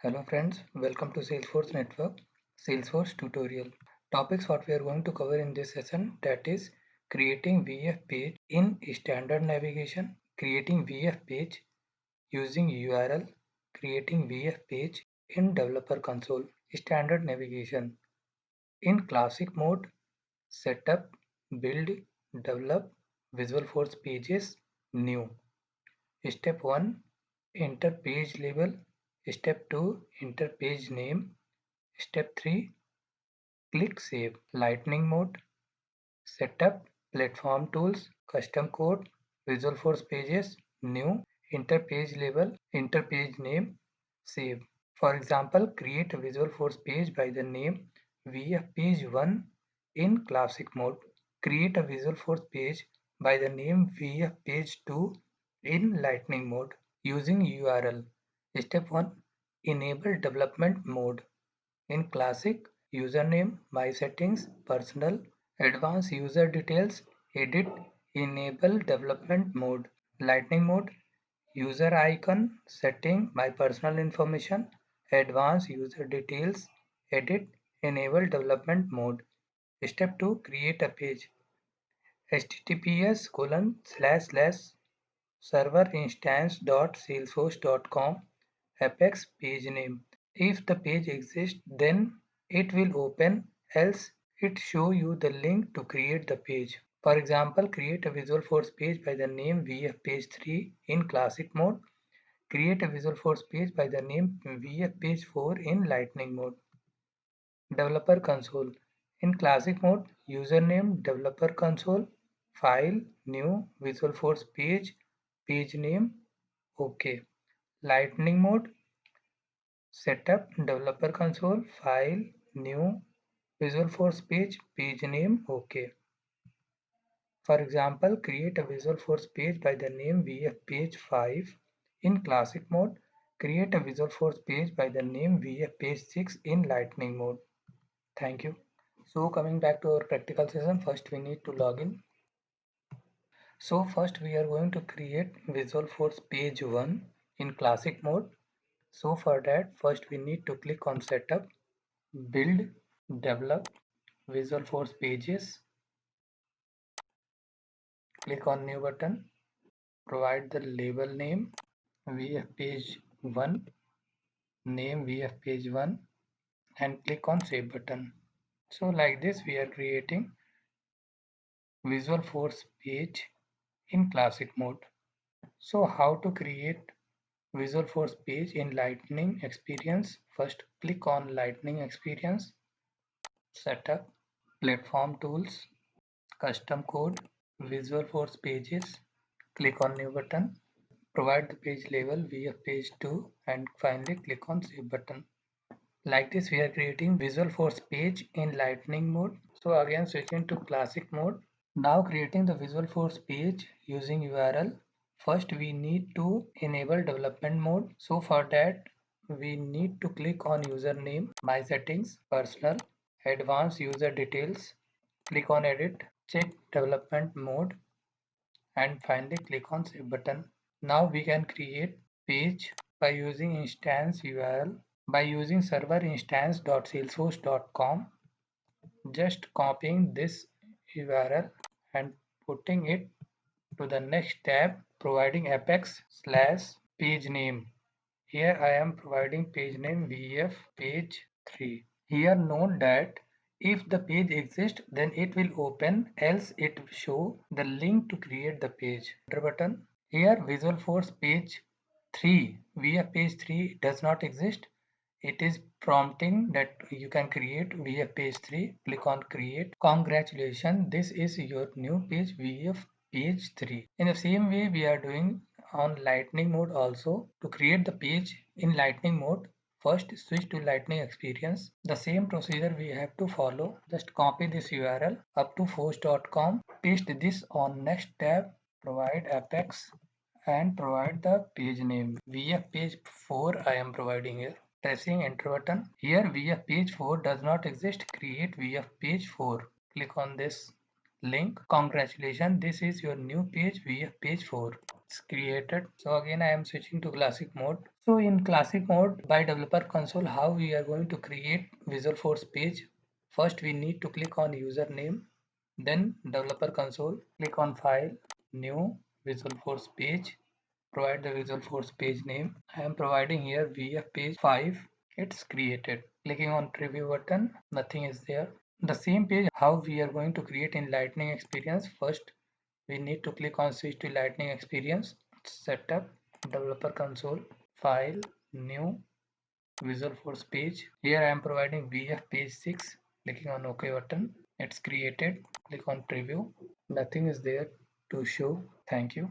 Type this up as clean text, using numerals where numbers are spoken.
Hello friends, welcome to Salesforce Network Salesforce tutorial. Topics what we are going to cover in this session, that is creating VF page in standard navigation, creating VF page using URL, creating VF page in developer console, standard navigation, in classic mode, setup, build, develop, Visual Force pages, new. Step 1, enter page label. Step 2, enter page name. Step 3, click Save. Lightning mode, setup, platform tools, custom code, Visual Force pages, new, enter page label, enter page name, save. For example, create a Visual Force page by the name VF page 1 in classic mode. Create a Visual Force page by the name VF page 2 in lightning mode using URL. Step 1, enable development mode. In classic, username, my settings, personal, advanced user details, edit, enable development mode. Lightning mode, user icon, setting, my personal information, advanced user details, edit, enable development mode. Step 2, create a page. https://serverinstance.salesforce.com apex page name. If the page exists, then it will open, else it show you the link to create the page. For example, create a Visual Force page by the name VF page 3 in classic mode. Create a Visual Force page by the name VF page 4 in lightning mode. Developer console. In classic mode, username developer console, file, new, Visual Force page, page name, OK. Lightning mode, setup, developer console, file, new, Visual Force page, page name, OK. For example, create a Visual Force page by the name VF page 5 in classic mode. Create a Visual Force page by the name VF page 6 in lightning mode. Thank you. So coming back to our practical session, first we need to log in. So first we are going to create Visual Force page 1 in classic mode. So for that, first we need to click on setup, build, develop, Visual Force pages. Click on new button, provide the label name VF page 1, name VF page 1 and click on save button. So like this we are creating Visual Force page in classic mode. So how to create Visual Force page in Lightning Experience? First click on Lightning Experience, Setup, Platform Tools, Custom Code, Visual Force Pages. Click on New button, provide the page label VF page 2 and finally click on Save button. Like this we are creating Visual Force page in Lightning mode. So again switching to Classic mode. Now creating the Visual Force page using URL. First we need to enable development mode. So for that we need to click on username, my settings, personal, advanced user details, click on edit, check development mode and finally click on save button. Now we can create page by using instance URL. By using server instance.salesforce.com, just copying this URL and putting it to the next tab, providing apex slash page name. Here I am providing page name VF page 3. Here note that if the page exists, then it will open, else it will show the link to create the page. Enter button. Here Visual Force page 3, VF page 3 does not exist. It is prompting that you can create VF page 3. Click on create. Congratulations, this is your new page VF page 3. In the same way we are doing on lightning mode also. To create the page in lightning mode, first switch to lightning experience. The same procedure we have to follow. Just copy this URL up to force.com, paste this on next tab, provide apex and provide the page name. VF page 4 I am providing here. Pressing enter button. Here VF page 4 does not exist. Create VF page 4. Click on this link. Congratulations, this is your new page VF page 4. it's created. So again I am switching to classic mode. So in classic mode, by developer console, how we are going to create Visualforce page? First we need to click on username, then developer console, click on file, new, Visualforce page, provide the Visualforce page name. I am providing here VF page 5. It's created. Clicking on preview button, nothing is there. The same page how we are going to create in Lightning Experience. First we need to click on switch to Lightning Experience, setup, developer console, file, new, Visualforce page. Here I am providing VF page 6. Clicking on OK button, it's created. Click on preview. Nothing is there to show. Thank you.